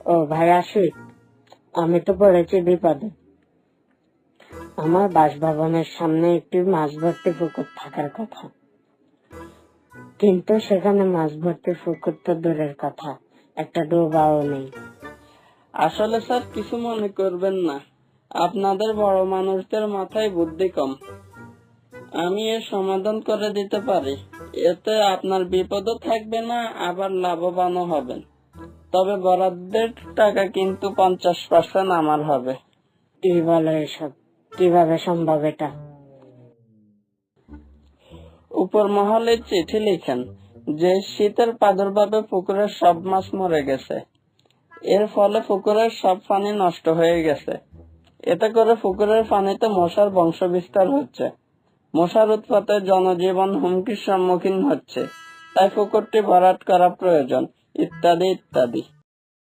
ও ভাই আশিক, আমি তো পড়েছি বিপদে। আমার বাসভবনের সামনে একটি মাছ ভর্তি পুকুর থাকার কথা, কিন্তু সেখানে মাছ ভর্তি পুকুর তো দূরের কথা, একটা ডোবাও নেই। আসলে স্যার কিছু মনে করবেন না, আপনাদের বড় মানুষদের মাথায় বুদ্ধি কম। আমি এর সমাধান করে দিতে পারি। এতে আপনার বিপদও থাকবে না, আবার লাভবানও হবেন। তবে বরাদ্দের টাকা কিন্তু 50% আমার হবে। কি বলো এসব? কিভাবে সম্ভব এটা? উপর মহলে চিঠি লিখেন যে শীতের প্রাদুর্ভাবে পুকুরের সব মাছ মরে গেছে। এর ফলে পুকুরের সব পানি নষ্ট হয়ে গেছে। এতে করে পুকুরের পানিতে মশার বংশ বিস্তার হচ্ছে। মশার উৎপাতে জনজীবন হুমকির সম্মুখীন হচ্ছে। তাই পুকুরটি ভরাট করা প্রয়োজন, ইত্যাদি ইত্যাদি।